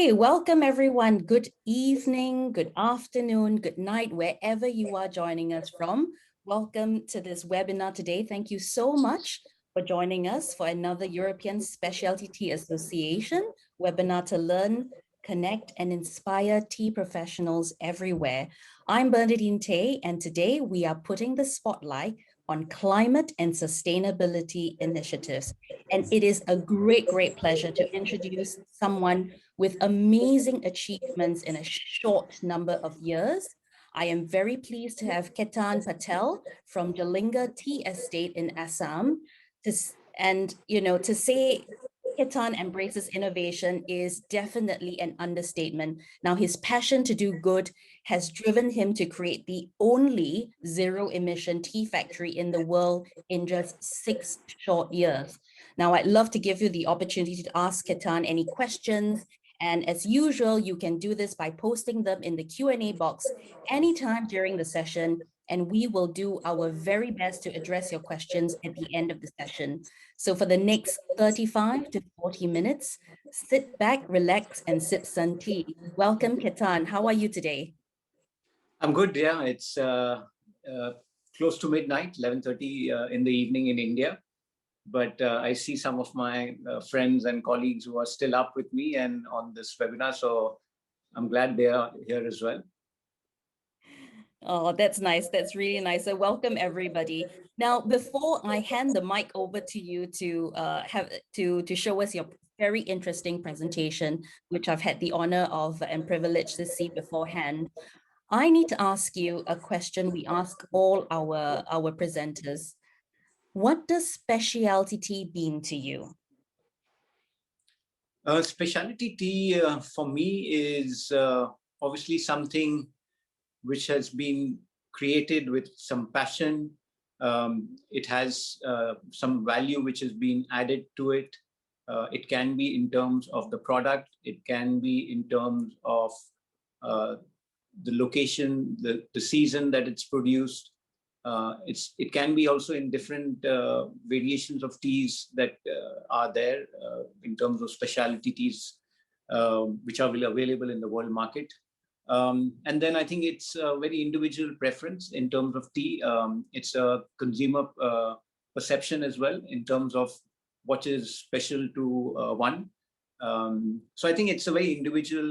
Hi, welcome everyone. Good evening, good afternoon, good night, wherever you are joining us from. Welcome to this webinar today. Thank you so much for joining us for another European Specialty Tea Association webinar to learn, connect, and inspire tea professionals everywhere. I'm Bernadine Tay, and today we are putting the spotlight on climate and sustainability initiatives. And it is a great pleasure to introduce someone with amazing achievements in a short number of years. I am very pleased to have Ketan Patel from Jalinga Tea Estate in Assam. To say Ketan embraces innovation is definitely an understatement. Now, his passion to do good has driven him to create the only zero-emission tea factory in the world in just 6 short years. Now, I'd love to give you the opportunity to ask Ketan any questions. And as usual, you can do this by posting them in the Q&A box anytime during the session, and we will do our very best to address your questions at the end of the session. So for the next 35 to 40 minutes, sit back, relax, and sip some tea. Welcome, Ketan. How are you today? I'm good, yeah. It's close to midnight, 11:30 in the evening in India. But I see some of my friends and colleagues who are still up with me and on this webinar, so I'm glad they are here as well. Oh, that's nice. That's really nice. So welcome everybody. Now, before I hand the mic over to you to show us your very interesting presentation, which I've had the honor of and privilege to see beforehand, I need to ask you a question we ask all our presenters. What does specialty tea mean to you? Specialty tea for me is obviously something which has been created with some passion. It has some value which has been added to it. It can be in terms of the product. It can be in terms of the location, the season that it's produced. It can be also in different variations of teas that are there in terms of specialty teas, which are available in the world market. And then I think it's a very individual preference in terms of tea. It's a consumer perception as well in terms of what is special to one. So I think it's a very individual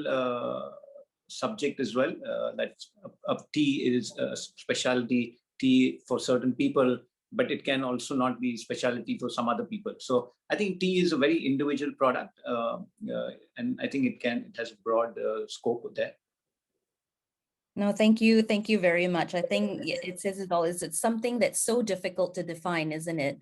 subject as well, that a tea is a specialty tea for certain people, but it can also not be specialty for some other people. So I think tea is a very individual product, and I think it has a broad scope there. No, thank you. Thank you very much. I think it says it all. It's something that's so difficult to define, isn't it?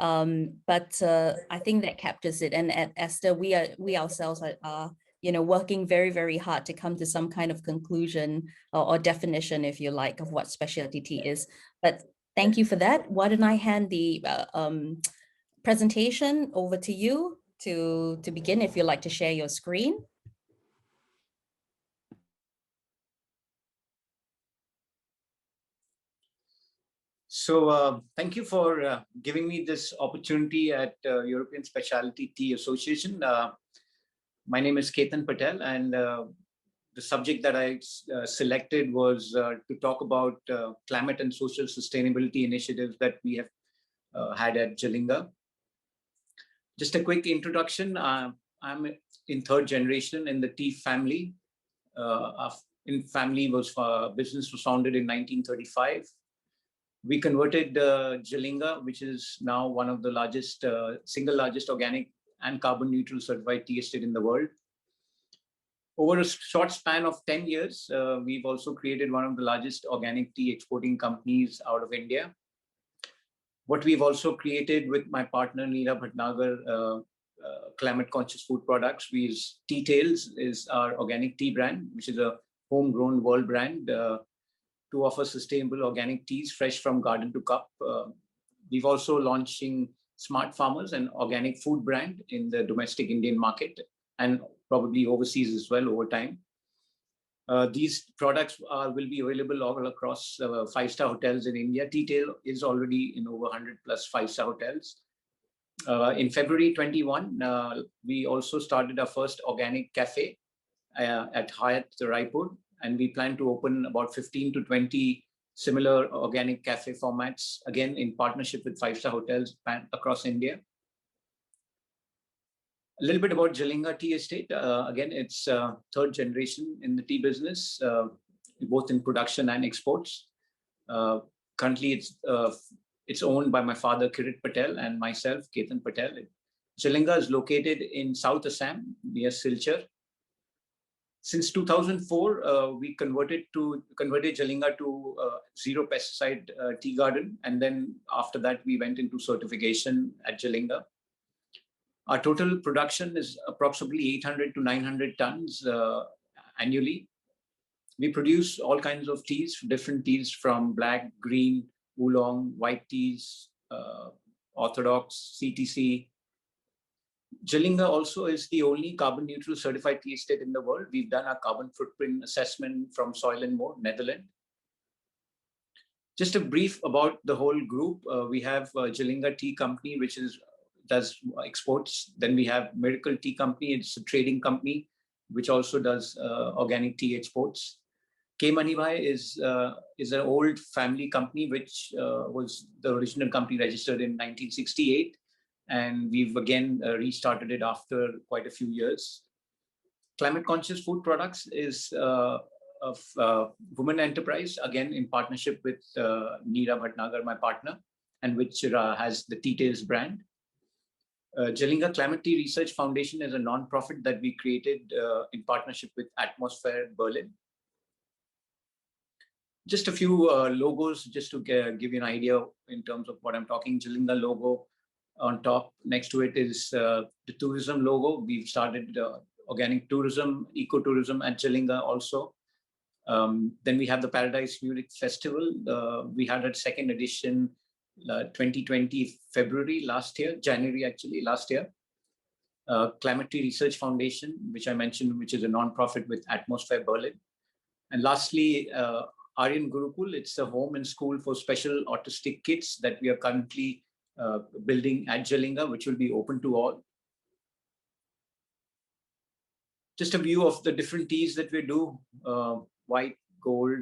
But I think that captures it. And at Esther, we ourselves are working very hard to come to some kind of conclusion or definition, if you like, of what specialty tea is. But thank you for that. Why don't I hand the presentation over to you to begin, if you'd like to share your screen. So thank you for giving me this opportunity at European Specialty Tea Association. My name is Ketan Patel, and the subject that I selected was to talk about climate and social sustainability initiatives that we have had at Jalinga. Just a quick introduction. I'm in third generation in the tea family. Business was founded in 1935. We converted Jalinga, which is now one of the largest, single largest organic and carbon neutral certified tea estate in the world. Over a short span of 10 years, we've also created one of the largest organic tea exporting companies out of India. What we've also created with my partner, Neera Bhatnagar, Climate Conscious Food Products, Tea Tales is our organic tea brand, which is a homegrown world brand to offer sustainable organic teas, fresh from garden to cup. We've also launching Smart Farmers, an organic food brand in the domestic Indian market and probably overseas as well over time. These products will be available all across 5-star hotels in India. Tea Tale is already in over 100 plus 5-star hotels. In February 21, we also started our first organic cafe at HYATT, RAIPUR, and we plan to open about 15 to 20 similar organic cafe formats, again in partnership with 5-star hotels across India. A little bit about Jalinga Tea Estate. Again, it's third generation in the tea business, both in production and exports. Currently, it's owned by my father, Patel, and myself, Ketan Patel. Jalinga is located in South Assam, near Silchar. Since 2004, we converted Jalinga to zero pesticide tea garden, and then after that, we went into certification at Jalinga. Our total production is approximately 800 to 900 tons annually. We produce all kinds of teas, different teas from black, green, oolong, white teas, orthodox, CTC. Jalinga also is the only carbon neutral certified tea estate in the world. We've done a carbon footprint assessment from Soil and More, Netherlands. Just a brief about the whole group. We have Jalinga Tea Company, which does exports. Then we have Miracle Tea Company. It's a trading company, which also does organic tea exports. MANIBHAI is an old family company, which was the original company registered in 1968. And we've again restarted it after quite a few years. Climate Conscious Food Products is of women enterprise, again in partnership with Neera Bhatnagar, my partner, and which has the Tea Tales brand. Jalinga Climate Tea Research Foundation is a non-profit that we created in partnership with Atmosphere Berlin. Just a few logos, just to give you an idea in terms of what I'm talking. Jalinga logo on top. Next to it is the tourism logo. We've started organic tourism, ecotourism at Jalinga also. Then we have the Paradise Music Festival. We had a second edition 2020 February last year, January actually last year. Climate Tea Research Foundation, which I mentioned, which is a non-profit with Atmosphere Berlin. And lastly, ARYAN'S Gurukul. It's a home and school for special autistic kids that we are currently building at Jalinga, which will be open to all. Just a view of the different teas that we do, white, gold.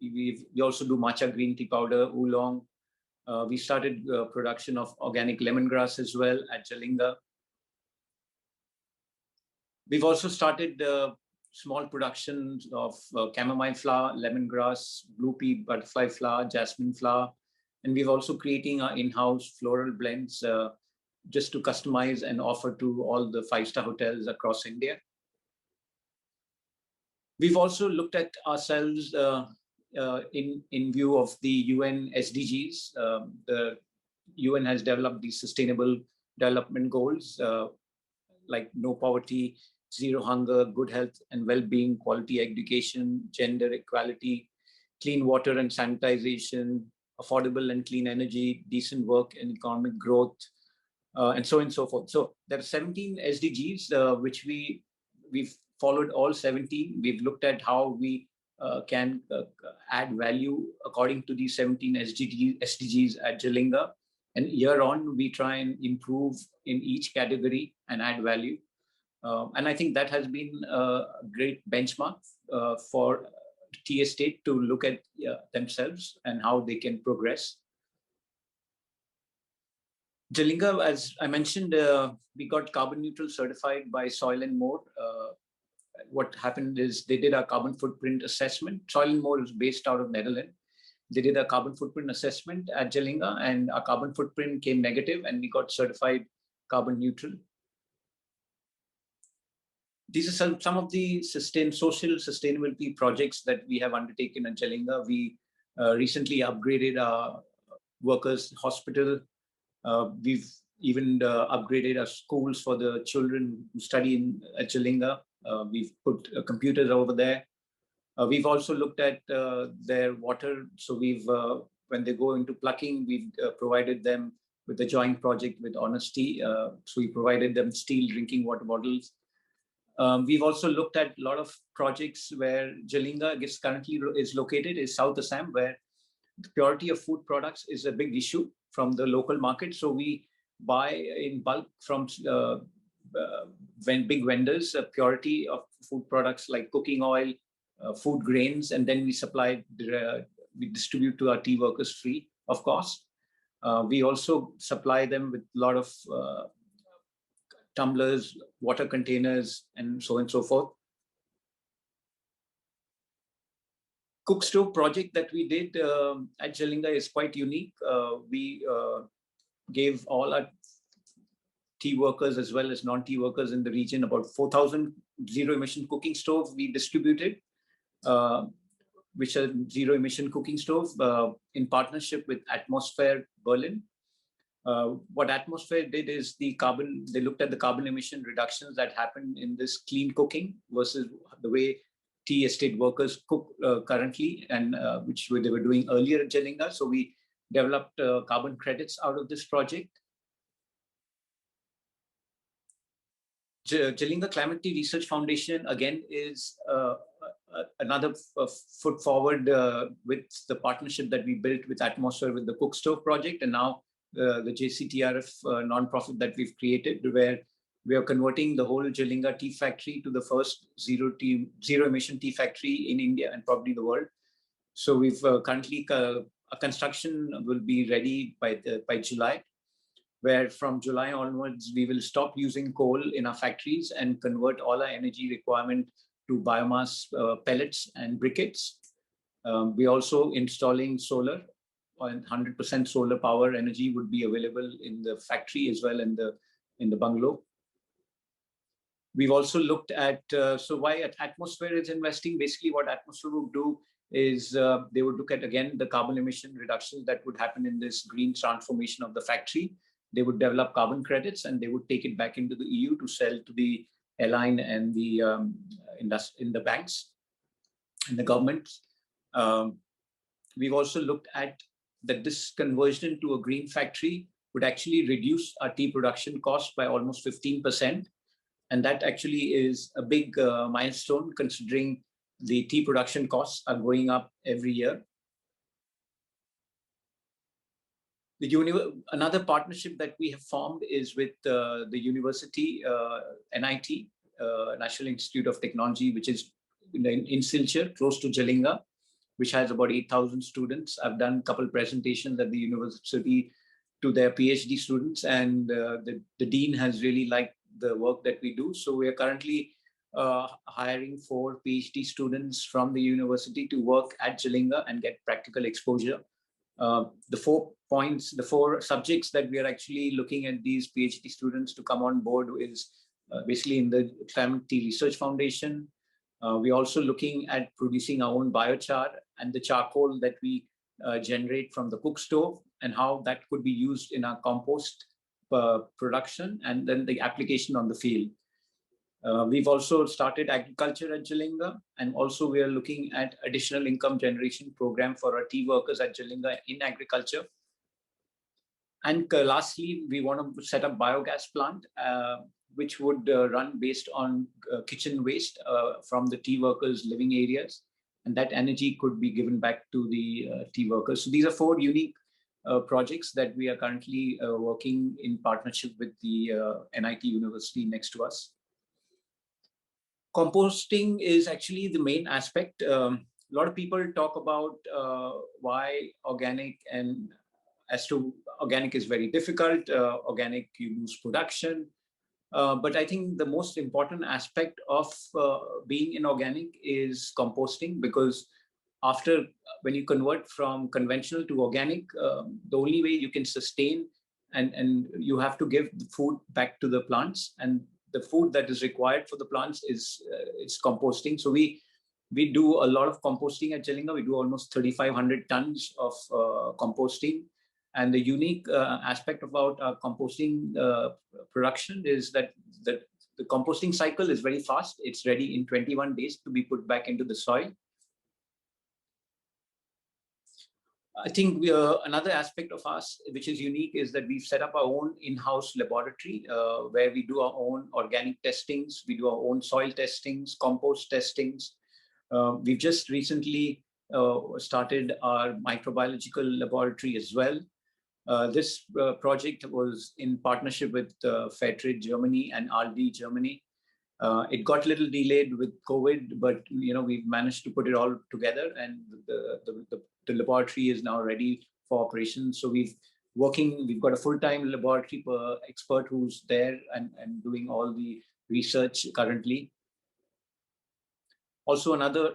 We also do matcha green tea powder, oolong. We started production of organic lemongrass as well at Jalinga. We've also started small productions of chamomile flower, lemongrass, blue pea, butterfly flower, jasmine flower. And we've also creating our in-house floral blends just to customize and offer to all the 5-star hotels across India. We've also looked at ourselves in view of the UN SDGs. The UN has developed these sustainable development goals like no poverty, zero hunger, good health and well-being, quality education, gender equality, clean water and sanitization, affordable and clean energy, decent work and economic growth, and so on and so forth. So there are 17 SDGs, which we've followed all 17. We've looked at how we can add value according to these 17 SDGs at Jalinga. And year on, we try and improve in each category and add value. And I think that has been a great benchmark for tea estate to look at themselves and how they can progress. Jalinga, as I mentioned, we got carbon neutral certified by Soil and More. What happened is they did a carbon footprint assessment. Soil and More is based out of Netherlands. They did a carbon footprint assessment at Jalinga and our carbon footprint came negative and we got certified carbon neutral. These are some of the social sustainability projects that we have undertaken at Jalinga. We recently upgraded our workers' hospital. We've even upgraded our schools for the children who study at Jalinga. We've put computers over there. We've also looked at their water. So when they go into plucking, we've provided them with a joint project with Honesty. So we provided them steel drinking water bottles. We've also looked at a lot of projects where Jalinga currently is located is South Assam, where the purity of food products is a big issue from the local market. So we buy in bulk from big vendors, purity of food products like cooking oil, food grains, and then we we distribute to our tea workers free of cost. We also supply them with a lot of tumblers, water containers, and so on and so forth. COOKSTOVE project that we did at Jalinga is quite unique. We gave all our tea workers as well as non-tea workers in the region about 4,000 zero-emission cooking stoves we distributed, which are zero-emission cooking stove in partnership with Atmosphere Berlin. What Atmosphere did is they looked at the carbon emission reductions that happened in this clean cooking versus the way tea estate workers cook currently, and they were doing earlier at Jalinga. So we developed carbon credits out of this project. Jalinga Climate Tea Research Foundation, again, is another foot forward with the partnership that we built with Atmosphere with the COOKSTOVE project, and now the JCTRF non-profit that we've created, where we are converting the whole Jalinga tea factory to the first zero-emission tea factory in India and probably the world. So we've currently, a construction will be ready by July, where from July onwards, we will stop using coal in our factories and convert all our energy requirement to biomass pellets and briquettes. We're also installing solar, and 100% solar power energy would be available in the factory as well in the bungalow. We've also looked at, so why Atmosphere is investing, basically what Atmosphere would do is they would look at, again, the carbon emission reductions that would happen in this green transformation of the factory. They would develop carbon credits and they would take it back into the EU to sell to the airline and the in the banks and the governments. We've also looked at that this conversion to a green factory would actually reduce our tea production cost by almost 15%. And that actually is a big milestone, considering the tea production costs are going up every year. Another partnership that we have formed is with the university, NIT, National Institute of Technology, which is in Silchar, close to Jalinga, which has about 8,000 students. I've done a couple of presentations at the university to their PhD students, and the dean has really liked the work that we do. So we are currently hiring 4 PhD students from the university to work at Jalinga and get practical exposure. The 4 subjects that we are actually looking at these PhD students to come on board is basically in the Climate Tea Research Foundation. We're also looking at producing our own biochar and the charcoal that we generate from the COOKSTOVE, and how that could be used in our compost production and then the application on the field. We've also started agriculture at Jalinga, and also we are looking at additional income generation program for our tea workers at Jalinga in agriculture. And lastly, we want to set up biogas plant, which would run based on kitchen waste from the tea workers' living areas. And that energy could be given back to the tea workers. So these are 4 unique projects that we are currently working in partnership with the NIT University next to us. Composting is actually the main aspect. A lot of people talk about why organic, and as to organic is very difficult, organic you lose production. But I think the most important aspect of being inorganic is composting, because when you convert from conventional to organic, the only way you can sustain and you have to give the food back to the plants, and the food that is required for the plants is composting. So we do a lot of composting at Jalinga. We do almost 3,500 tons of composting. And the unique aspect about our composting production is that the composting cycle is very fast. It's ready in 21 days to be put back into the soil. I think another aspect of us, which is unique, is that we've set up our own in-house laboratory where we do our own organic testings, we do our own soil testings, compost testings. We've just recently started our microbiological laboratory as well. This project was in partnership with Fairtrade Germany and RD Germany. It got a little delayed with COVID, but we've managed to put it all together, and the laboratory is now ready for operation. So we've got a full-time laboratory expert who's there and doing all the research currently. Also, another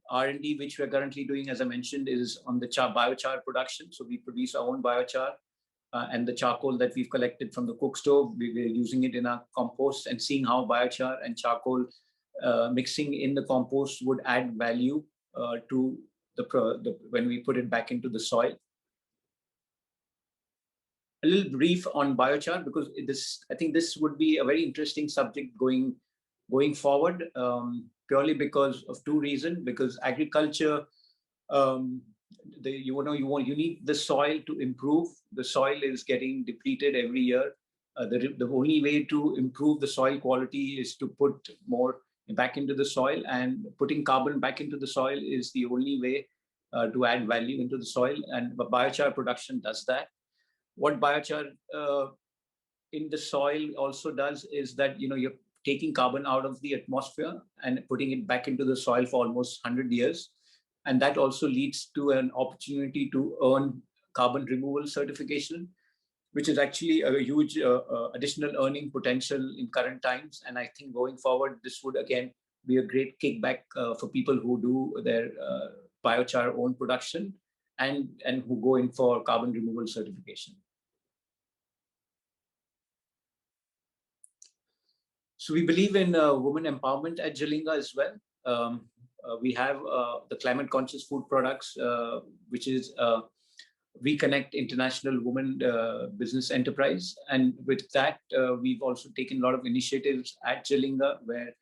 R&D which we're currently doing, as I mentioned, is on the biochar production. So we produce our own biochar, and the charcoal that we've collected from the cook stove, we're using it in our compost and seeing how biochar and charcoal mixing in the compost would add value to when we put it back into the soil. A little brief on biochar, because I think this would be a very interesting subject going forward, purely because of two reasons. Because agriculture, you need the soil to improve. The soil is getting depleted every year. The only way to improve the soil quality is to put more back into the soil, and putting carbon back into the soil is the only way to add value into the soil. And biochar production does that. What biochar in the soil also does is that you're taking carbon out of the atmosphere and putting it back into the soil for almost 100 years. And that also leads to an opportunity to earn carbon removal certification, which is actually a huge additional earning potential in current times. And I think going forward, this would again be a great kickback for people who do their biochar own production and who go in for carbon removal certification. So we believe in women empowerment at Jalinga as well. We have the climate conscious food products, which is Reconnect International Women Business Enterprise. And with that, we've also taken a lot of initiatives at Jalinga where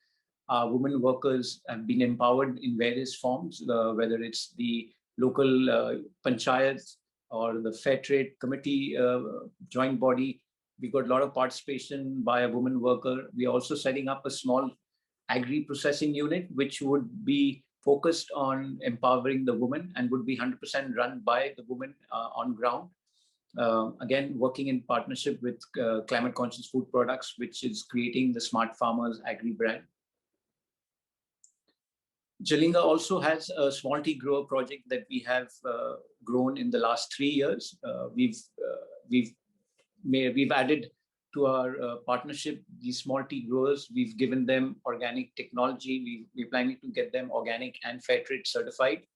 our women workers have been empowered in various forms, whether it's the local panchayat or the fair trade committee joint body. We got a lot of participation by a woman worker. We are also setting up a small agri-processing unit, which would be focused on empowering the women and would be 100% run by the women on ground. Again, working in partnership with Climate Conscious Food Products, which is creating the Smart Farmers Agri brand. Jalinga also has a small tea grower project that we have grown in the last 3 years. We've added to our partnership these small tea growers. We've given them organic technology. We're planning to get them organic and fair trade certified.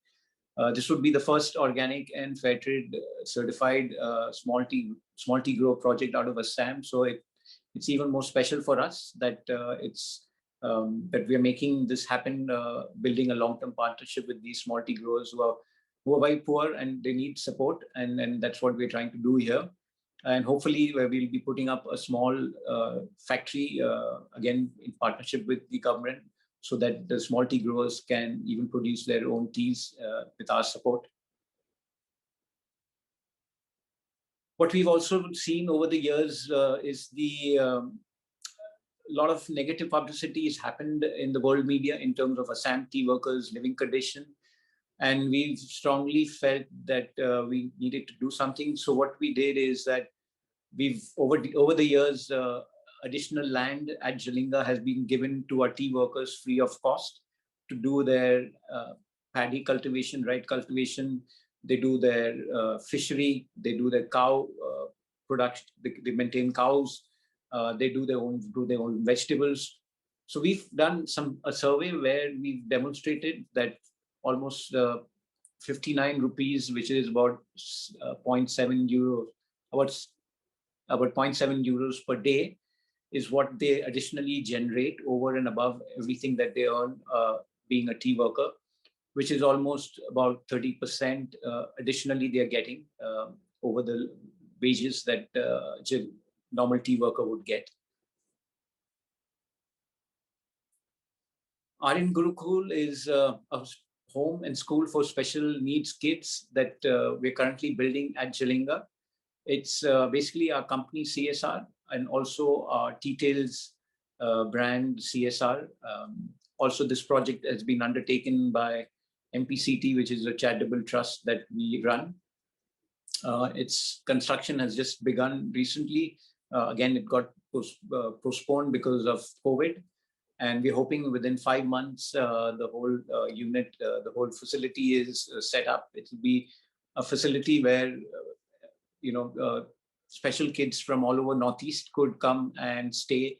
This would be the first organic and fair trade certified small tea grower project out of Assam. So it's even more special for us that that we are making this happen, building a long-term partnership with these small tea growers who are very poor and they need support, and that's what we're trying to do here. And hopefully we'll be putting up a small factory, again, in partnership with the government, so that the small tea growers can even produce their own teas with our support. What we've also seen over the years is a lot of negative publicity has happened in the world media in terms of Assam tea workers' living condition. And we strongly felt that we needed to do something. So what we did is that we've, over the years, additional land at Jalinga has been given to our tea workers free of cost to do their paddy cultivation, right cultivation. They do their fishery, they do their cow production, they maintain cows, they do their own vegetables. So we've done a survey where we've demonstrated that almost 59 rupees, which is about 0.7 euros, about 0.7 euros per day, is what they additionally generate over and above everything that they earn being a tea worker, which is almost about 30% additionally they're getting over the wages that normal tea worker would get. Aryan Gurukul is a home and school for special needs kids that we're currently building at Jalinga. It's basically our company CSR and also our T-Tails brand CSR. Also, this project has been undertaken by MPCT, which is a charitable trust that we run. Its construction has just begun recently. Again, it got postponed because of COVID. And we're hoping within 5 months, the whole unit, the whole facility is set up. It will be a facility where, special kids from all over Northeast could come and stay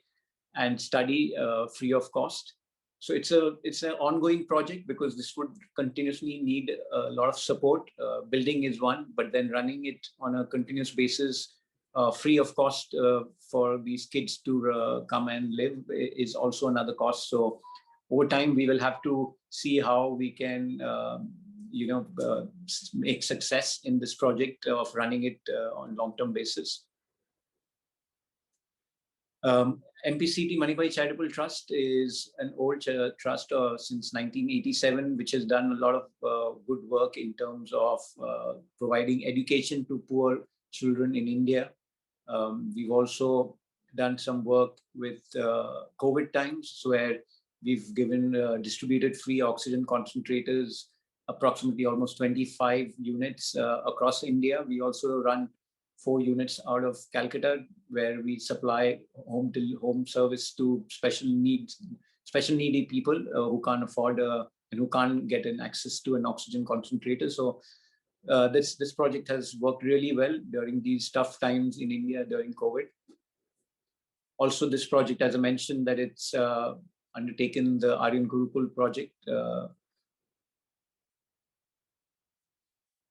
and study free of cost. So it's an ongoing project because this would continuously need a lot of support. Building is one, but then running it on a continuous basis, free of cost for these kids to come and live is also another cost. So over time, we will have to see how we can, make success in this project of running it on long-term basis. MPCT MANIBHAI Charitable Trust is an old trust since 1987, which has done a lot of good work in terms of providing education to poor children in India. We've also done some work with COVID times, where we've given distributed free oxygen concentrators, approximately almost 25 units across India. We also run 4 units out of Calcutta, where we supply home service to special needy people who can't afford and who can't get an access to an oxygen concentrator. So this project has worked really well during these tough times in India during COVID. Also, this project, as I mentioned, that it's undertaken the ARYAN GURUKUL project.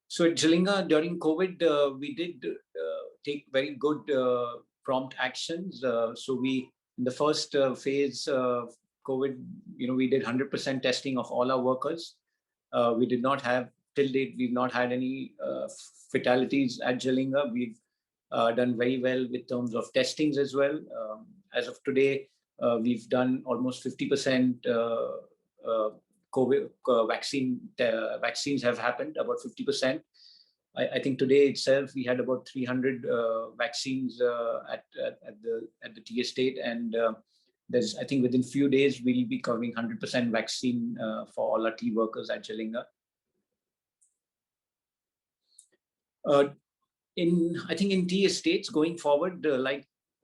So at Jalinga during COVID, we did take very good prompt actions. So we, in the first phase of COVID, we did 100% testing of all our workers. We did not have, till date, we've not had any fatalities at Jalinga. We've done very well with terms of testings as well. As of today, we've done almost 50% COVID vaccines have happened, about 50%. I think today itself we had about 300 vaccines at the tea estate, and I think within few days we'll be covering 100% vaccine for all our tea workers at Jalinga. I think in tea estates going forward,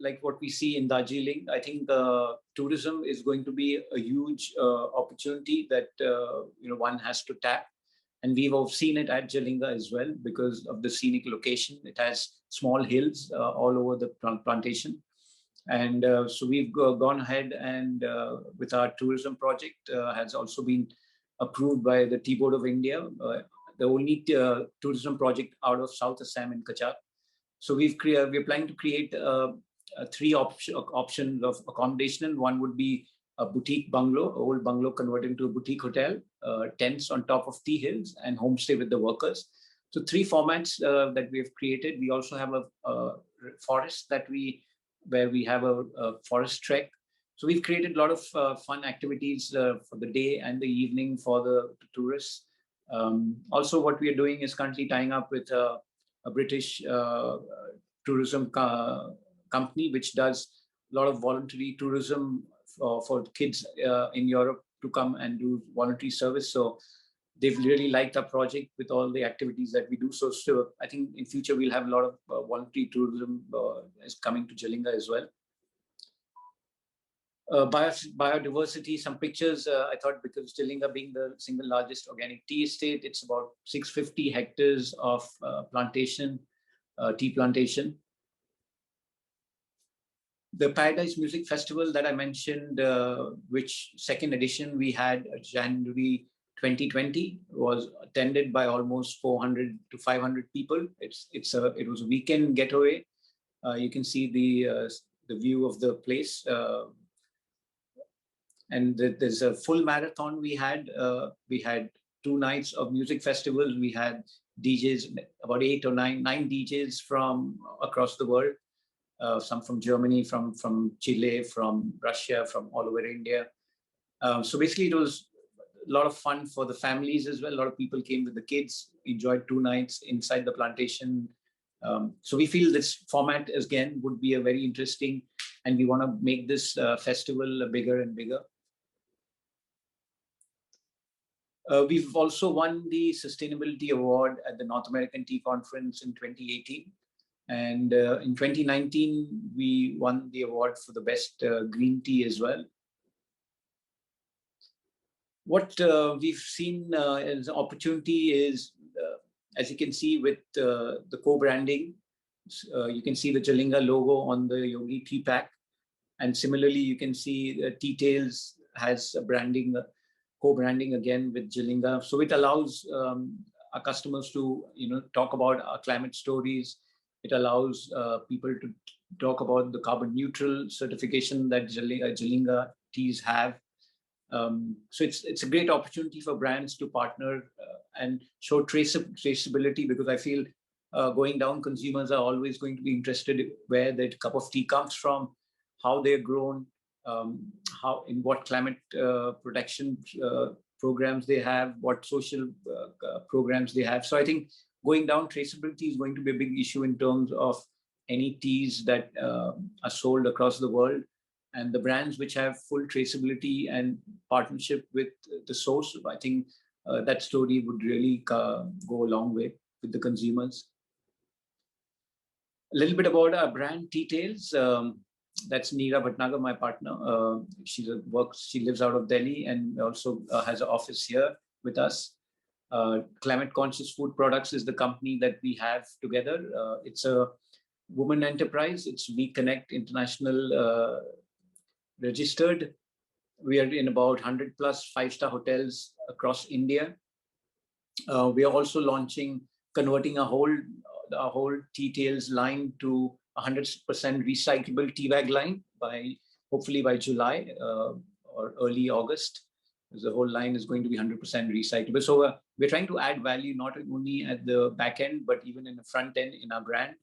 like what we see in Darjeeling, I think tourism is going to be a huge opportunity that one has to tap. And we've all seen it at Jalinga as well because of the scenic location. It has small hills all over the plantation. And so we've gone ahead and with our tourism project has also been approved by the Tea Board of India, the only tourism project out of South Assam in Kachak. So we're planning to create 3 options of accommodation. One would be a boutique bungalow, old bungalow converted into a boutique hotel, tents on top of tea hills, and homestay with the workers. So 3 formats that we have created. We also have a forest where we have a forest trek. So we've created a lot of fun activities for the day and the evening for the tourists. Also, what we are doing is currently tying up with a British tourism company, which does a lot of voluntary tourism for kids in Europe to come and do voluntary service. So they've really liked our project with all the activities that we do. So I think in future we'll have a lot of voluntary tourism is coming to Jalinga as well. Biodiversity, some pictures, I thought, because Jalinga being the single largest organic tea estate, it's about 650 hectares of plantation, tea plantation. The Paradise Music Festival that I mentioned, which second edition we had January 2020, was attended by almost 400 to 500 people. It was a weekend getaway. You can see the view of the place. And there's a full marathon we had. We had 2 nights of music festivals. We had DJs, about 8 or 9 DJs from across the world. Some from Germany, from Chile, from Russia, from all over India. So basically it was a lot of fun for the families as well. A lot of people came with the kids, enjoyed 2 nights inside the plantation. So we feel this format, again, would be a very interesting, and we want to make this festival bigger and bigger. We've also won the Sustainability Award at the North American Tea Conference in 2018. And in 2019, we won the award for the best green tea as well. What we've seen as an opportunity is, as you can see with the co-branding, you can see the Jalinga logo on the Yogi tea pack. And similarly, you can see Tea Tales has a branding, co-branding again with Jalinga. So it allows our customers to, talk about our climate stories. It allows people to talk about the carbon neutral certification that Jalinga teas have. So it's a great opportunity for brands to partner and show traceability, because I feel going down, consumers are always going to be interested in where that cup of tea comes from, how they're grown, how in what climate protection programs they have, what social programs they have. So I think going down, traceability is going to be a big issue in terms of any teas that are sold across the world. And the brands which have full traceability and partnership with the source, I think that story would really go a long way with the consumers. A little bit about our brand details. That's Neera Bhatnagar, my partner. She lives out of Delhi and also has an office here with us. Climate Conscious Food Products is the company that we have together. It's a woman enterprise. It's We Connect International registered. We are in about 100 plus five-star hotels across India. We are also converting a whole Tea Tales line to 100% recyclable tea bag line hopefully by July or early August. The whole line is going to be 100% recyclable. So we're trying to add value not only at the back end, but even in the front end in our brand.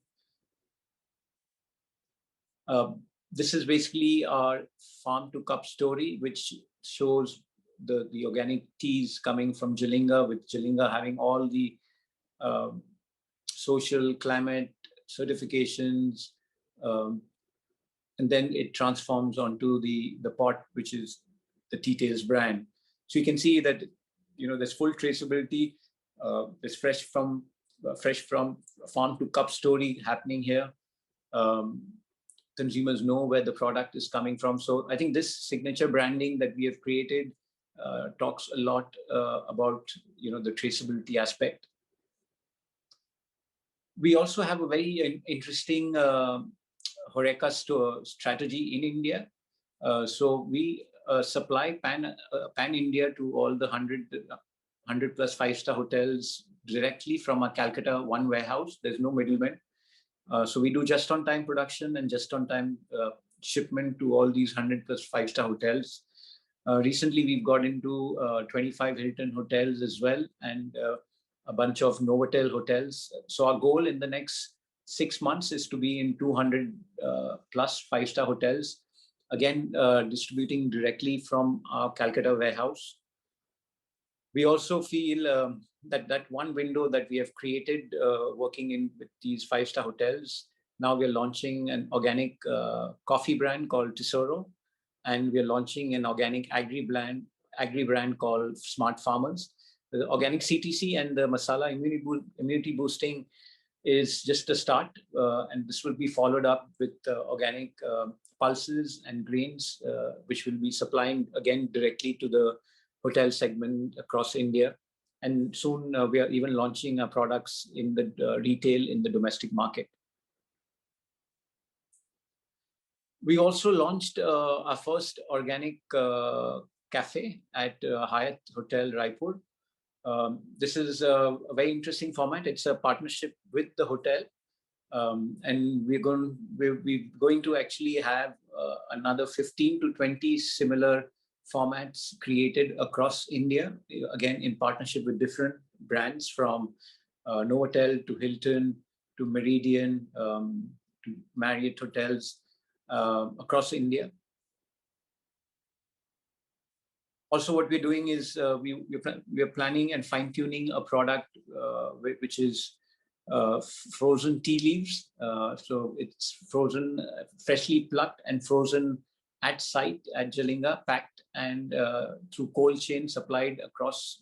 This is basically our farm to cup story, which shows the organic teas coming from Jalinga, with Jalinga having all the social climate certifications, and then it transforms onto the pot, which is the Tea Tales brand. So you can see that there's full traceability. There's fresh from farm to cup story happening here. Consumers know where the product is coming from. So I think this signature branding that we have created talks a lot about the traceability aspect. We also have a very interesting HORECA strategy in India. So we supply pan India to all the 100 plus five-star hotels directly from our Calcutta one warehouse. There's no middleman. So we do just-on-time production and just-on-time shipment to all these 100 plus five-star hotels. Recently, we've got into 25 Hilton hotels as well, and a bunch of Novotel hotels. So our goal in the next 6 months is to be in 200 plus five-star hotels, again, distributing directly from our Calcutta warehouse. We also feel that one window that we have created working with these five-star hotels, now we're launching an organic coffee brand called Tesoro, and we're launching an organic agri brand called Smart Farmers. The organic CTC and the masala immunity boosting is just a start, and this will be followed up with organic pulses and grains, which will be supplying again directly to the hotel segment across India. And soon we are even launching our products in the retail in the domestic market. We also launched our first organic cafe at HYATT Hotel, Raipur. This is a very interesting format. It's a partnership with the hotel. And we're going to actually have another 15 to 20 similar formats created across India, again, in partnership with different brands from Novotel to Hilton to Meridian to Marriott hotels across India. Also, what we're doing is we're planning and fine-tuning a product which is frozen tea leaves. So it's frozen, freshly plucked and frozen at site at Jalinga, packed and through cold chain supplied across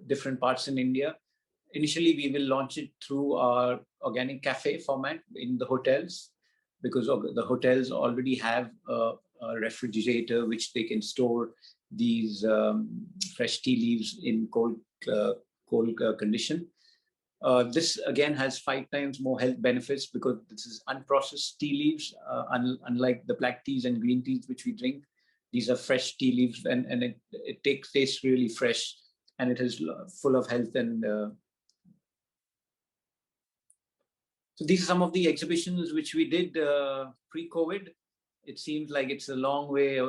different parts in India. Initially, we will launch it through our organic cafe format in the hotels, because the hotels already have a refrigerator which they can store these fresh tea leaves in cold condition. This again has 5 times more health benefits because this is unprocessed tea leaves, unlike the black teas and green teas which we drink. These are fresh tea leaves, and it tastes really fresh, and it is full of health. And so these are some of the exhibitions which we did pre-COVID. It seems like it's a long way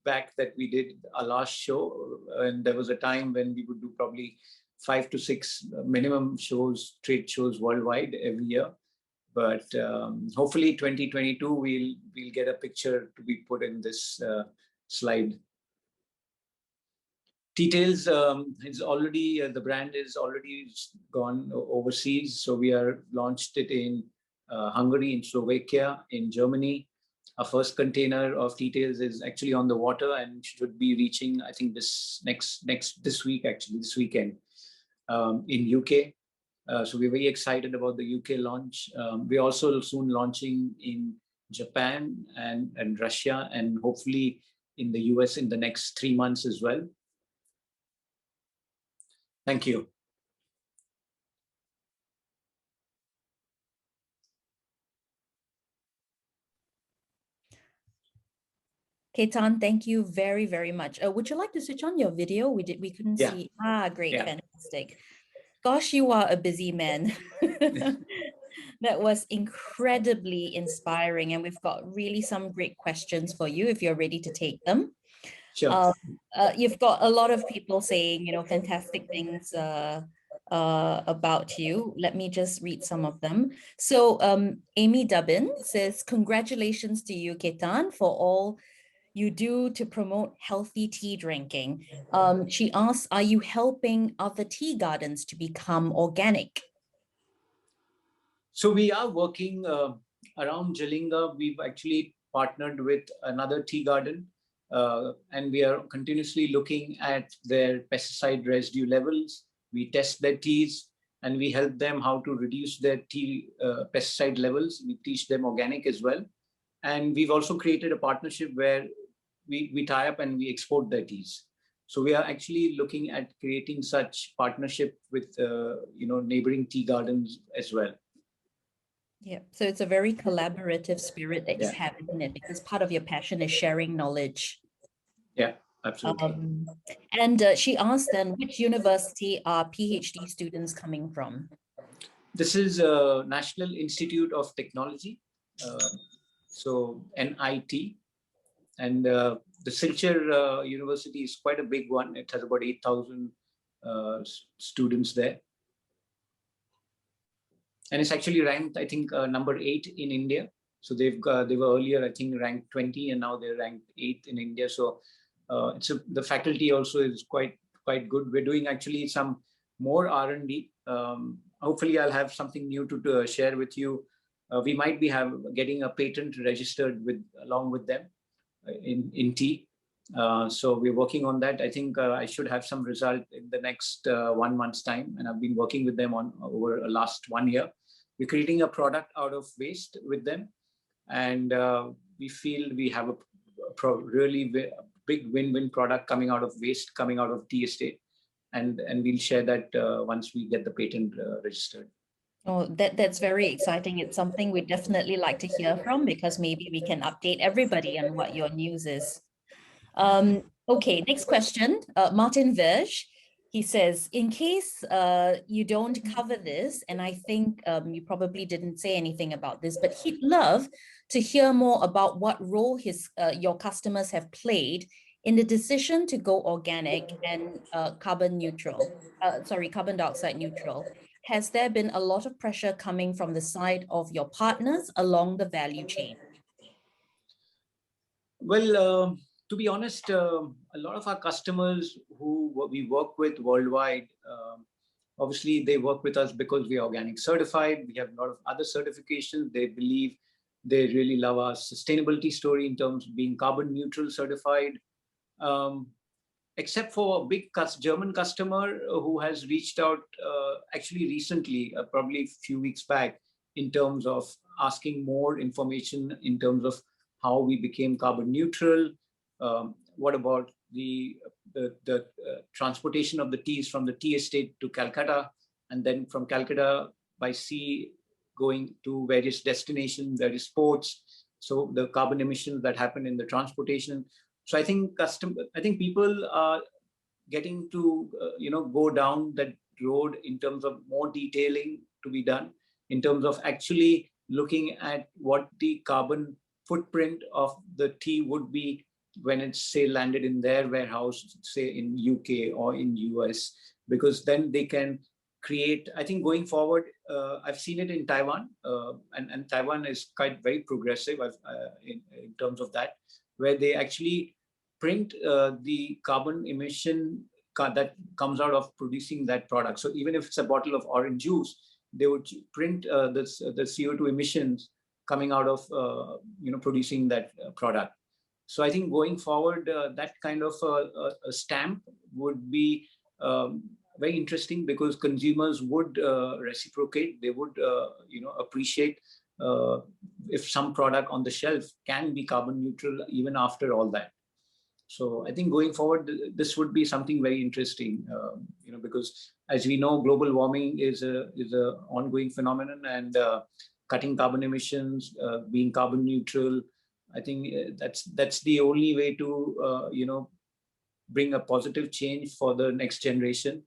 back that we did our last show, and there was a time when we would do probably 5 to 6 minimum shows, trade shows worldwide every year. But hopefully 2022, we'll get a picture to be put in this slide. Details is already, the brand is already gone overseas. So we are launched it in Hungary, in Slovakia, in Germany. Our first container of details is actually on the water and should be reaching, I think, this weekend in UK. So we're very excited about the UK launch. We're also soon launching in Japan and Russia, and hopefully in the US in the next 3 months as well. Thank you. Ketan, thank you very, very much. Would you like to switch on your video? We couldn't see. Great, fantastic. Gosh, you are a busy man. That was incredibly inspiring, and we've got really some great questions for you if you're ready to take them. Sure. You've got a lot of people saying, fantastic things about you. Let me just read some of them. So Amy Dubbin says, congratulations to you, Ketan, for all you do to promote healthy tea drinking. She asks, are you helping other tea gardens to become organic? So we are working around Jalinga. We've actually partnered with another tea garden, and we are continuously looking at their pesticide residue levels. We test their teas, and we help them how to reduce their tea pesticide levels. We teach them organic as well. And we've also created a partnership where we tie up and we export their teas. So we are actually looking at creating such partnership with neighboring tea gardens as well. Yeah, so it's a very collaborative spirit that you have, isn't it? Because part of your passion is sharing knowledge. Yeah, absolutely. And she asked then, which university are PhD students coming from? This is National Institute of Technology, so NIT. And the Silchar University is quite a big one. It has about 8,000 students there. And it's actually ranked, I think, number 8 in India. So they were earlier, I think, ranked 20, and now they're ranked 8 in India. So the faculty also is quite good. We're doing actually some more R&D. Hopefully, I'll have something new to share with you. We might be getting a patent registered along with them in tea. So we're working on that. I think I should have some result in the next 1 month's time, and I've been working with them over the last 1 year. We're creating a product out of waste with them, and we feel we have a really big win-win product coming out of waste, coming out of tea estate, and we'll share that once we get the patent registered. Oh, that's very exciting. It's something we'd definitely like to hear from, because maybe we can update everybody on what your news is. Okay, next question. Martin Verge, he says, in case you don't cover this, and I think you probably didn't say anything about this, but he'd love to hear more about what role your customers have played in the decision to go organic and carbon dioxide neutral. Has there been a lot of pressure coming from the side of your partners along the value chain? Well, to be honest, a lot of our customers who we work with worldwide, obviously they work with us because we are organic certified. We have a lot of other certifications. They believe They really love our sustainability story in terms of being carbon neutral certified. Except for a big German customer who has reached out actually recently, probably a few weeks back, in terms of asking more information in terms of how we became carbon neutral. What about the transportation of the teas from the tea estate to Calcutta, and then from Calcutta by sea going to various destinations, various ports. So the carbon emissions that happen in the transportation. So I think people are getting to go down that road in terms of more detailing to be done, in terms of actually looking at what the carbon footprint of the tea would be when it's, say, landed in their warehouse, say in UK or in US, because then they can create, I think going forward, I've seen it in Taiwan, and Taiwan is quite very progressive in terms of that, where they actually print the carbon emission that comes out of producing that product. So even if it's a bottle of orange juice, they would print the CO2 emissions coming out of producing that product. So I think going forward, that kind of a stamp would be very interesting, because consumers would reciprocate. They would appreciate if some product on the shelf can be carbon neutral even after all that. So I think going forward, this would be something very interesting, because as we know, global warming is a ongoing phenomenon, and cutting carbon emissions, being carbon neutral, I think that's the only way to bring a positive change for the next generation,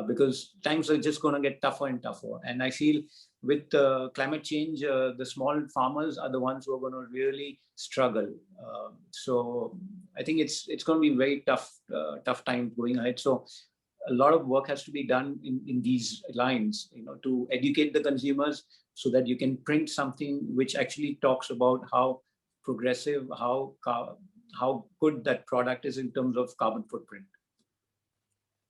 because times are just going to get tougher and tougher. And I feel with climate change, the small farmers are the ones who are going to really struggle. So I think it's going to be very tough time going ahead. So a lot of work has to be done in these lines, to educate the consumers so that you can print something which actually talks about how progressive, how good that product is in terms of carbon footprint.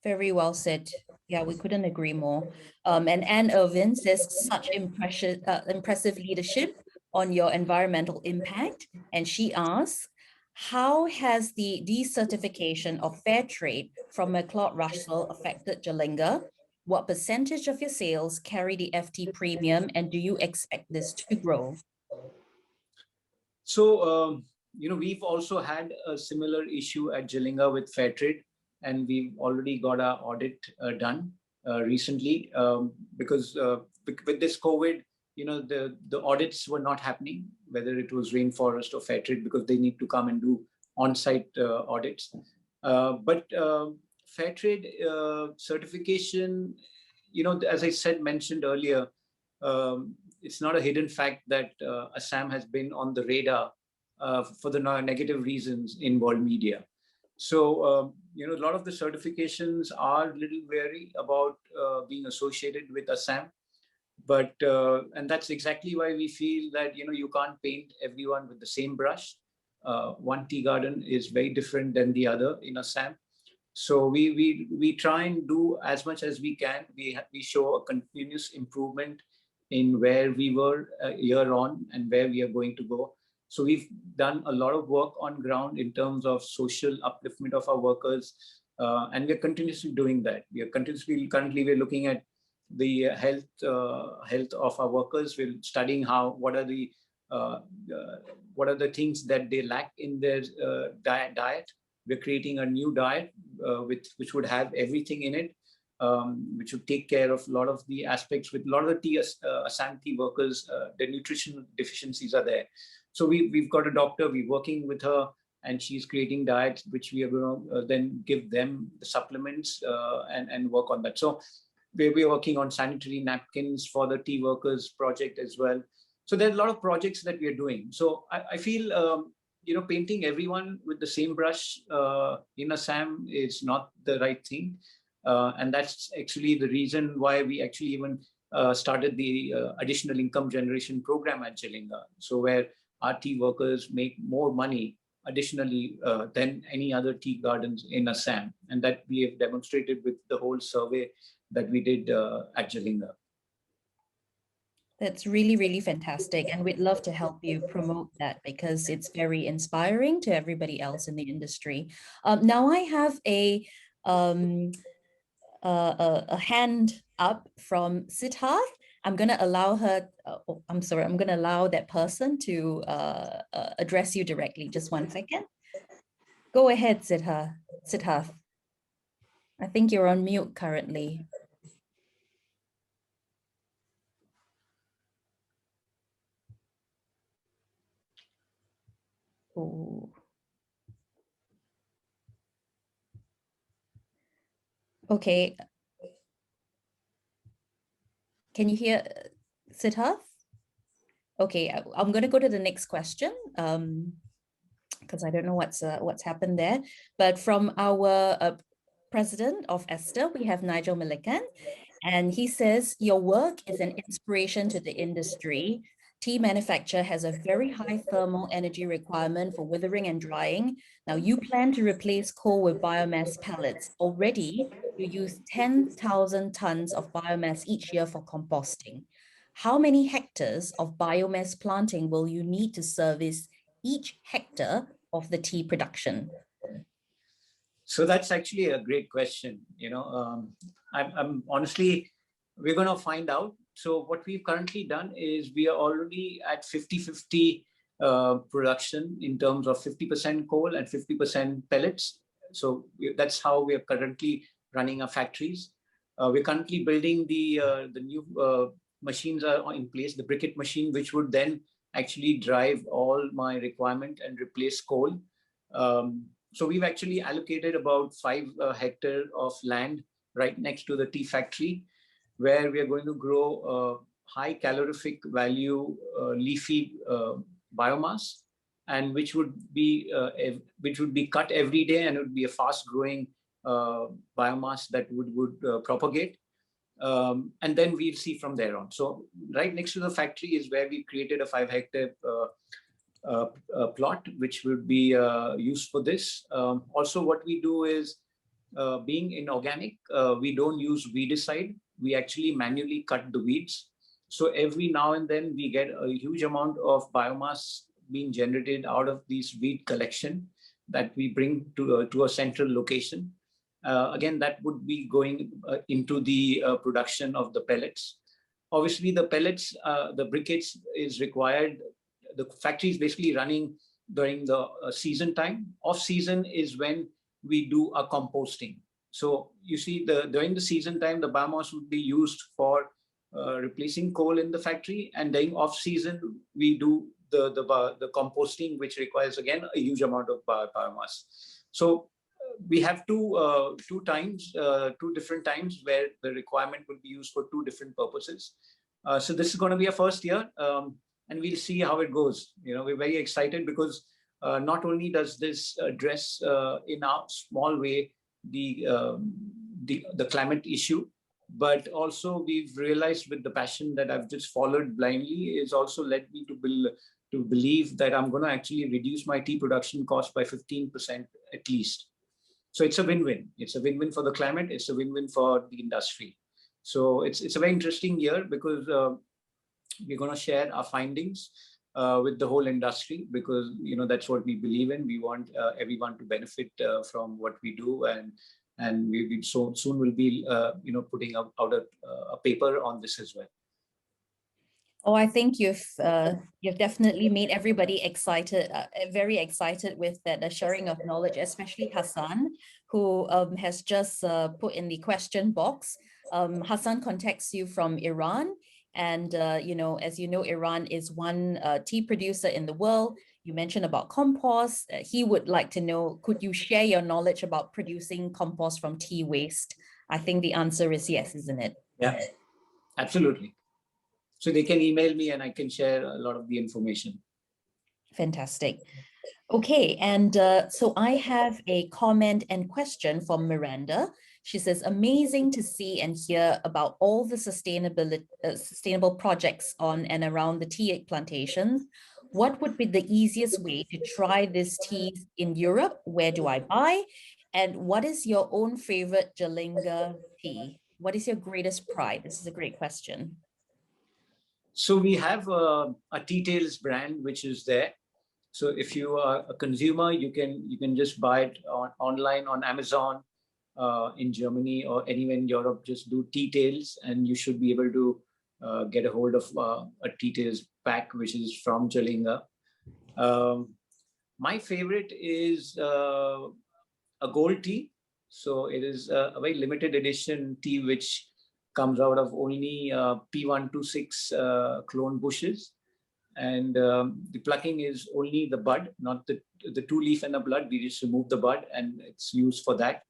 Very well said. Yeah, we couldn't agree more. And Anne Irvin says, such impressive leadership on your environmental impact. And she asks, how has the decertification of fair trade from McLeod Russell affected Jalinga? What percentage of your sales carry the FT premium, and do you expect this to grow? So, we've also had a similar issue at Jalinga with fair trade, and we've already got our audit done recently, because with this COVID, the audits were not happening, whether it was rainforest or fair trade, because they need to come and do on-site audits. But fair trade certification, as I mentioned earlier, it's not a hidden fact that Assam has been on the radar for the negative reasons in world media. So, a lot of the certifications are a little wary about being associated with Assam. But, and that's exactly why we feel that, you can't paint everyone with the same brush. One tea garden is very different than the other in Assam. So we try and do as much as we can. We show a continuous improvement in where we were a year on and where we are going to go. So we've done a lot of work on ground in terms of social upliftment of our workers, and we're continuously doing that. Currently we're looking at the health of our workers. We're studying what are the things that they lack in their diet. We're creating a new diet which would have everything in it, which would take care of a lot of the aspects. With a lot of the Assam tea workers, their nutritional deficiencies are there. So we've got a doctor, we're working with her, and she's creating diets which we are going to then give them the supplements and work on that. So we're working on sanitary napkins for the tea workers project as well. So there's a lot of projects that we are doing. So I feel, painting everyone with the same brush in Assam is not the right thing. And that's actually the reason why we actually even started the additional income generation program at Jalinga. So where our tea workers make more money additionally than any other tea gardens in Assam. And that we have demonstrated with the whole survey that we did at Jalinga. That's really, really fantastic. And we'd love to help you promote that because it's very inspiring to everybody else in the industry. Now I have a hand up from Siddharth. I'm going to allow her, I'm sorry, I'm going to allow that person to address you directly. Just 1 second. Go ahead, Siddharth. I think you're on mute currently. Oh. Okay. Can you hear Siddharth? Okay, I'm going to go to the next question because I don't know what's happened there. But from our president of Esther, we have Nigel Millikan, and he says, your work is an inspiration to the industry. Tea manufacture has a very high thermal energy requirement for withering and drying. Now you plan to replace coal with biomass pellets. Already, you use 10,000 tons of biomass each year for composting. How many hectares of biomass planting will you need to service each hectare of the tea production? So that's actually a great question. I'm honestly, we're going to find out. So what we've currently done is we are already at 50-50 production in terms of 50% coal and 50% pellets. So that's how we are currently running our factories. We're currently building the new machines are in place, the briquette machine, which would then actually drive all my requirement and replace coal. So we've actually allocated about 5 hectares of land right next to the tea factory, where we are going to grow high calorific value leafy biomass, and which would be cut every day, and it would be a fast growing biomass that would propagate. And then we'll see from there on. So right next to the factory is where we created a 5 hectare plot, which would be used for this. Also, what we do is, being inorganic, we don't use weedicide. We actually manually cut the weeds. So every now and then we get a huge amount of biomass being generated out of these weed collection that we bring to a central location. Again, that would be going into the production of the pellets. Obviously, the pellets, the briquettes is required. The factory is basically running during the season time. Off season is when we do a composting. So you see, during the season time, the biomass would be used for replacing coal in the factory, and then off season we do the composting, which requires again a huge amount of biomass. So we have two different times where the requirement will be used for 2 different purposes. So this is going to be a first year, and we'll see how it goes. We're very excited because not only does this address in a small way the climate issue, but also we've realized with the passion that I've just followed blindly is also led me to believe that I'm going to actually reduce my tea production cost by 15% at least. So it's a win-win. It's a win-win for the climate. It's a win-win for the industry. So it's a very interesting year because we're going to share our findings with the whole industry, because that's what we believe in. We want everyone to benefit from what we do, and we so soon will be putting out a paper on this as well. Oh, I think you've definitely made everybody excited, very excited with that sharing of knowledge, especially Hassan, who has just put in the question box. Hassan contacts you from Iran, and as you know, Iran is one tea producer in the world. You mentioned about compost. He would like to know, could you share your knowledge about producing compost from tea waste? I think the answer is yes, isn't it? Yeah, absolutely. So they can email me and I can share a lot of the information. Fantastic. Okay, and so I have a comment and question from Miranda. She says, amazing to see and hear about all the sustainable projects on and around the tea plantations. What would be the easiest way to try this tea in Europe? Where do I buy? And what is your own favorite Jalinga tea? What is your greatest pride? This is a great question. So we have a Tea Tales brand, which is there. So if you are a consumer, you can just buy it online on Amazon in Germany or anywhere in Europe. Just do Tea Tales, and you should be able to get a hold of a Tea Tales pack, which is from Jalinga. My favorite is a gold tea. So it is a very limited edition tea which comes out of only P126 clone bushes. And the plucking is only the bud, not the two leaf and the bud. We just remove the bud and it's used for that.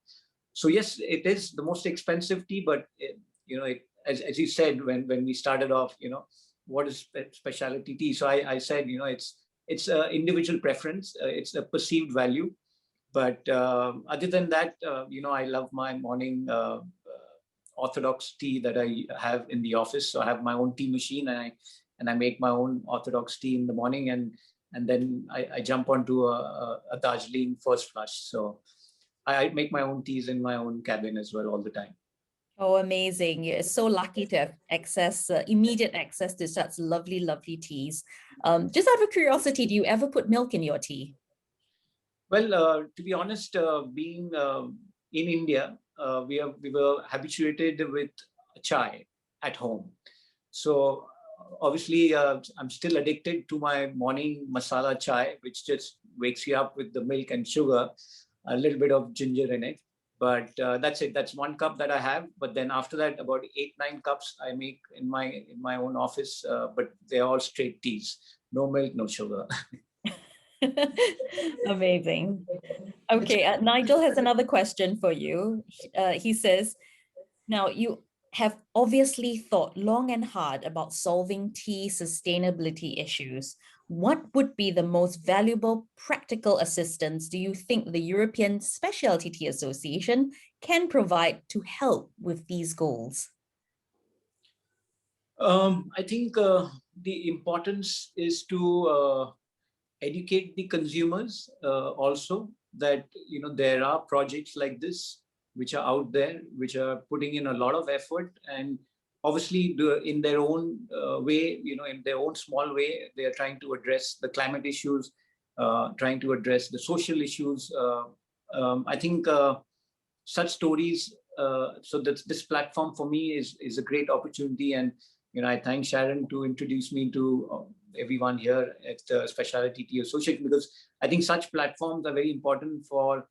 So yes, it is the most expensive tea, but as you said, when we started off, what is specialty tea? So I said, it's an individual preference. It's a perceived value. But other than that, I love my morning orthodox tea that I have in the office. So I have my own tea machine, and I make my own orthodox tea in the morning, and then I jump onto a Darjeeling first flush. So I make my own teas in my own cabin as well all the time. Oh, amazing. You're so lucky to have access, immediate access to such lovely, lovely teas. Just out of curiosity, do you ever put milk in your tea? Well, to be honest, being in India, we were habituated with chai at home. So obviously, I'm still addicted to my morning masala chai, which just wakes you up with the milk and sugar, a little bit of ginger in it. But that's it. That's one cup that I have. But then after that, about 8-9 cups I make in my own office. But they're all straight teas, no milk, no sugar. Amazing. Okay, Nigel has another question for you. He says, now you have obviously thought long and hard about solving tea sustainability issues. What would be the most valuable practical assistance do you think the European Specialty Tea Association can provide to help with these goals? I think the importance is to educate the consumers also that there are projects like this which are out there, which are putting in a lot of effort, and obviously in their own way, in their own small way, they are trying to address the climate issues, trying to address the social issues. I think such stories. So this platform for me is a great opportunity, and I thank Sharon to introduce me to everyone here at the Specialty Tea Association, because I think such platforms are very important for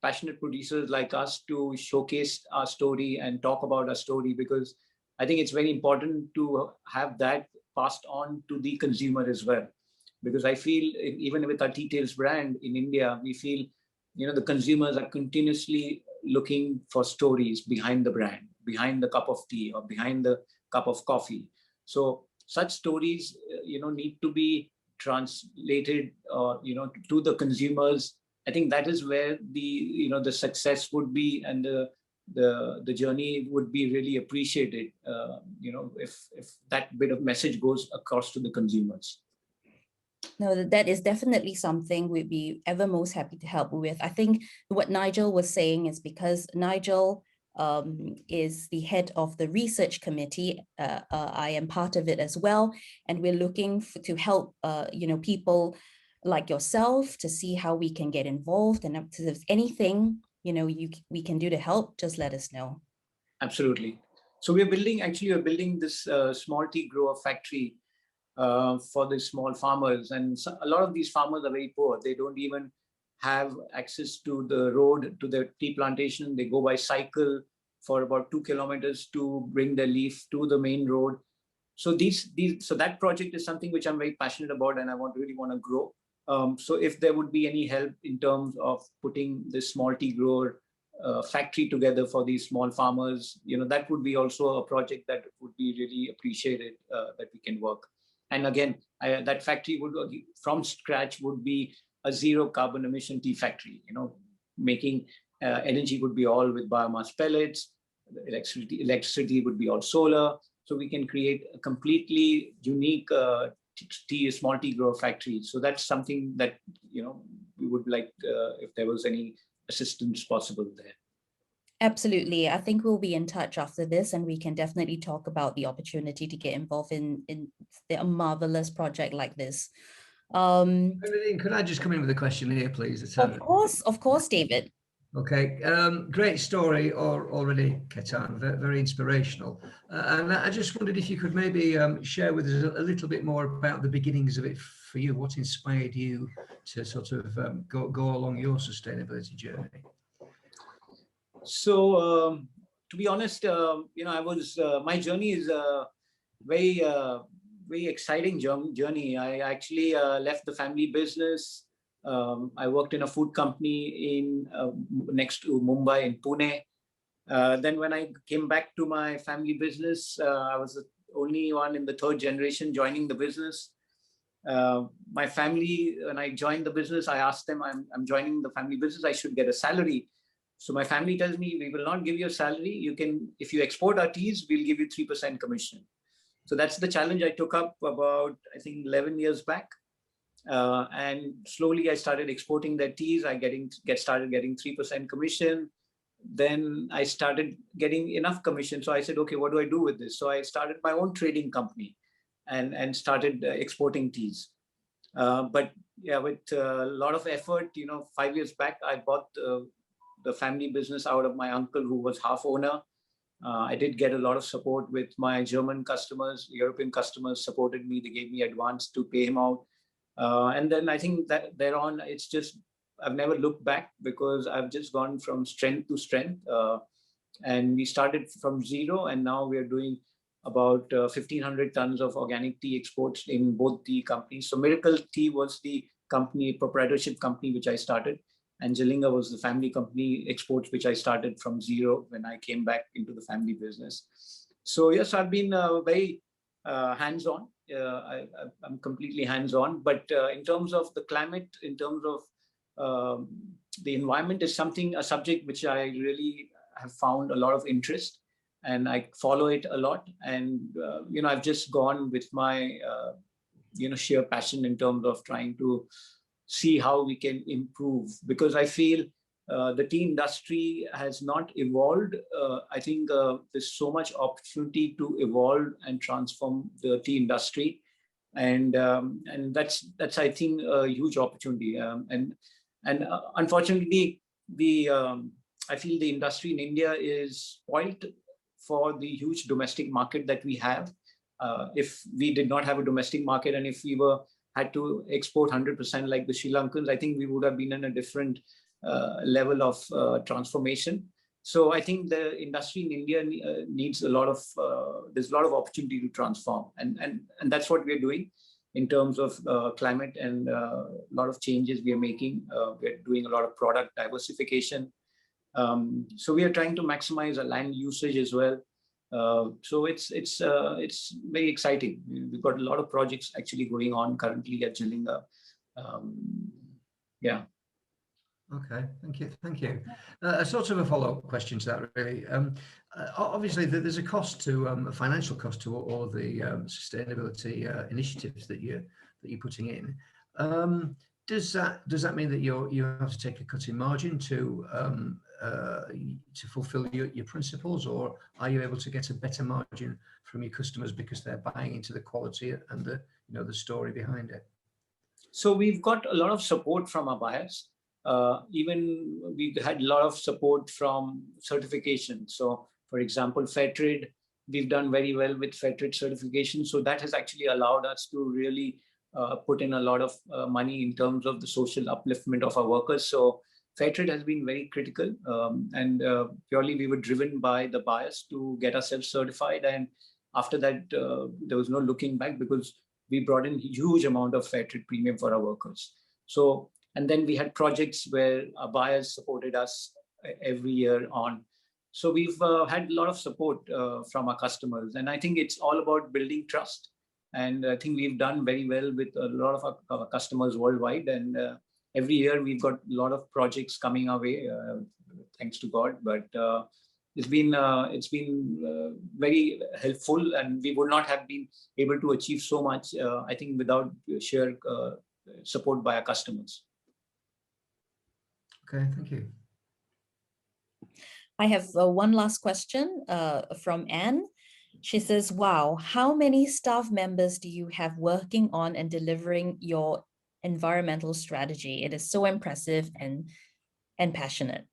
passionate producers like us to showcase our story and talk about our story, because I think it's very important to have that passed on to the consumer as well. Because I feel even with our Tea Tales brand in India, we feel the consumers are continuously looking for stories behind the brand, behind the cup of tea or behind the cup of coffee. So such stories need to be translated to the consumers. I think that is where the success would be, and the journey would be really appreciated if that bit of message goes across to the consumers. No, that is definitely something we'd be ever most happy to help with. I think what Nigel was saying is because Nigel is the head of the research committee. I am part of it as well, and we're looking to help people like yourself to see how we can get involved, and if there's anything we can do to help, just let us know. Absolutely. So we're building this small tea grower factory for the small farmers, and a lot of these farmers are very poor. They don't even have access to the road to the tea plantation. They go by cycle for about 2 kilometers to bring the leaf to the main road. So so that project is something which I'm very passionate about, and I really want to grow. So if there would be any help in terms of putting this small tea grower factory together for these small farmers, that would be also a project that would be really appreciated, that we can work. And again, that factory would, from scratch, would be a zero carbon emission tea factory. Making energy would be all with biomass pellets. Electricity would be all solar. So we can create a completely unique small tea grower factory. So that's something that we would like if there was any assistance possible there. Absolutely. I think we'll be in touch after this, and we can definitely talk about the opportunity to get involved in a marvelous project like this. Could I just come in with a question here, please? Of course, David. Okay, great story already, Ketan, very inspirational. And I just wondered if you could maybe share with us a little bit more about the beginnings of it for you. What inspired you to sort of go along your sustainability journey? So, to be honest, my journey is a very exciting journey. I actually left the family business. I worked in a food company next to Mumbai in Pune. Then when I came back to my family business, I was the only one in the third generation joining the business. My family, when I joined the business, I asked them, I'm joining the family business, I should get a salary. So my family tells me, we will not give you a salary. You can, if you export our teas, we'll give you 3% commission. So that's the challenge I took up about, I think, 11 years back. And slowly I started exporting their teas. I started getting 3% commission. Then I started getting enough commission. So I said, okay, what do I do with this? So I started my own trading company and started exporting teas. But yeah, with a lot of effort, 5 years back, I bought the family business out of my uncle, who was half owner. I did get a lot of support with my German customers. European customers supported me. They gave me advance to pay him out. And then I think that thereon, it's just, I've never looked back, because I've just gone from strength to strength. And we started from zero, and now we are doing about 1,500 tons of organic tea exports in both the companies. So Miracle Tea was the company, proprietorship company, which I started. And Jalinga was the family company exports, which I started from zero when I came back into the family business. So yes, I've been very hands-on. I'm completely hands-on. But in terms of the climate, in terms of the environment, is a subject which I really have found a lot of interest, and I follow it a lot. And I've just gone with my sheer passion in terms of trying to see how we can improve, because I feel the tea industry has not evolved. I think there's so much opportunity to evolve and transform the tea industry, and that's I think a huge opportunity. And unfortunately, I feel the industry in India is spoiled for the huge domestic market that we have. If we did not have a domestic market, and if we had to export 100% like the Sri Lankans, I think we would have been in a different level of transformation. So I think the industry in India needs there's a lot of opportunity to transform, and that's what we're doing in terms of climate, and a lot of changes we are making. We're doing a lot of product diversification. So we are trying to maximize our land usage as well. So it's very exciting. We've got a lot of projects actually going on currently at Jalinga. Yeah. Okay, thank you. A sort of a follow-up question to that, really. Obviously, there's a cost to a financial cost to all the sustainability initiatives that you're putting in. Does that mean that you have to take a cut in margin to fulfill your principles, or are you able to get a better margin from your customers because they're buying into the quality and the story behind it? So we've got a lot of support from our buyers. Even we've had a lot of support from certification. So for example, Fairtrade, we've done very well with Fairtrade certification. So that has actually allowed us to really put in a lot of money in terms of the social upliftment of our workers. So Fairtrade has been very critical, and purely we were driven by the buyers to get ourselves certified. And after that, there was no looking back, because we brought in a huge amount of Fairtrade premium for our workers. So, and then we had projects where our buyers supported us every year on. So we've had a lot of support from our customers. And I think it's all about building trust. And I think we've done very well with a lot of our customers worldwide. And every year we've got a lot of projects coming our way, thanks to God. But it's been very helpful, and we would not have been able to achieve so much, I think, without sheer support by our customers. Okay, thank you. I have one last question from Anne. She says, wow, how many staff members do you have working on and delivering your environmental strategy? It is so impressive and passionate.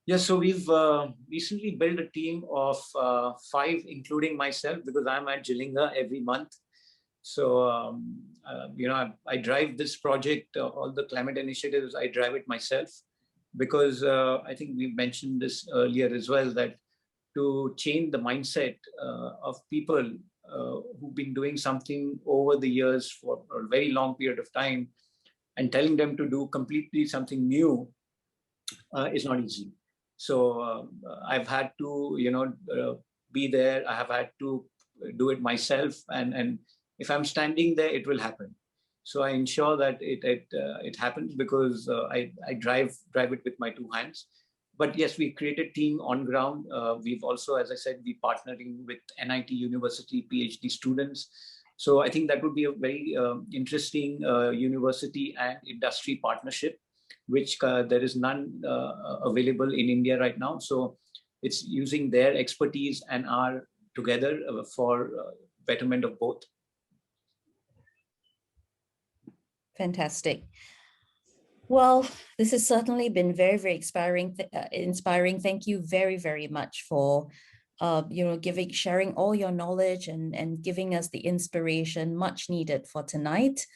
Yes, so we've recently built a team of 5, including myself, because I'm at Jalinga every month. So, you know, I drive this project, all the climate initiatives, I drive it myself, because I think we mentioned this earlier as well, that to change the mindset of people who've been doing something over the years for a very long period of time and telling them to do completely something new is not easy. So I've had to, you know, be there. I have had to do it myself, and if I'm standing there, it will happen. So I ensure that it happens, because I drive it with my 2 hands. But yes, we created team on ground. We've also, as I said, we partnering with NIT University PhD students. So I think that would be a very interesting university and industry partnership, which there is none available in India right now. So it's using their expertise and our together for betterment of both. Fantastic. Well, this has certainly been very, very inspiring. Thank you very, very much for, you know, sharing all your knowledge and giving us the inspiration much needed for tonight.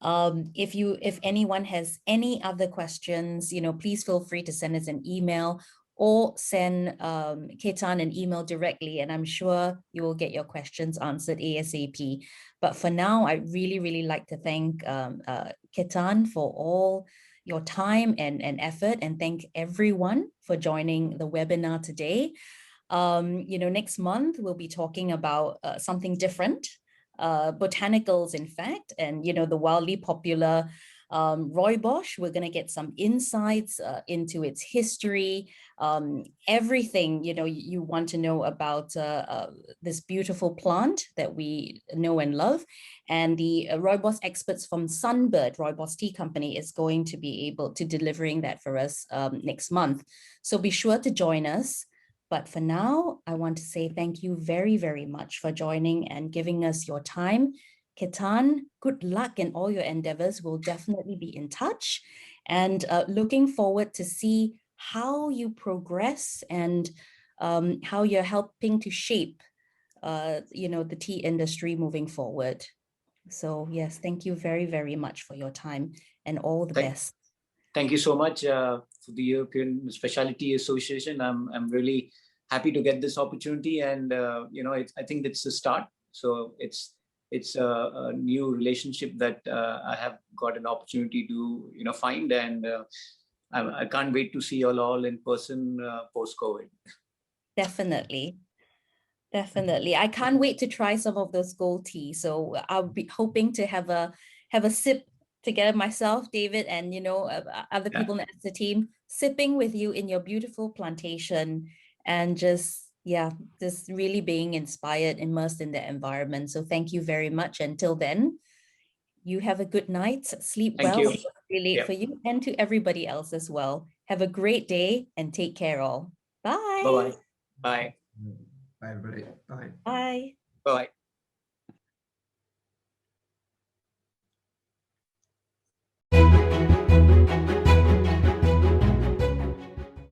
If anyone has any other questions, you know, please feel free to send us an email or send Ketan an email directly, and I'm sure you will get your questions answered ASAP. But for now, I really like to thank Ketan for all your time and effort, and thank everyone for joining the webinar today. You know, next month we'll be talking about something different, botanicals, in fact, and, you know, the wildly popular rooibos. We're going to get some insights into its history, everything, you know, you want to know about this beautiful plant that we know and love. And the rooibos experts from Sunbird Rooibos Tea Company is going to be able to delivering that for us next month. So be sure to join us. But for now, I want to say thank you very, very much for joining and giving us your time. Ketan, good luck in all your endeavors. We'll definitely be in touch, and looking forward to see how you progress and how you're helping to shape, you know, the tea industry moving forward. So yes, thank you very, very much for your time, and all the best. Thank you so much for the European Specialty Association. I'm really happy to get this opportunity, and you know, I think it's a start. So it's a new relationship that I have got an opportunity to, you know, find, and I can't wait to see you all in person post-COVID. Definitely. Definitely. I can't wait to try some of those gold tea. So I'll be hoping to have a sip together myself, David, and, you know, other people in the team, sipping with you in your beautiful plantation, and just really being inspired, immersed in the environment. So thank you very much. Until then, you have a good night, sleep well. Thank you. Really late for you, and to everybody else as well. Have a great day and take care all. Bye. Bye-bye. Bye. Bye, everybody. Bye. Bye. Bye.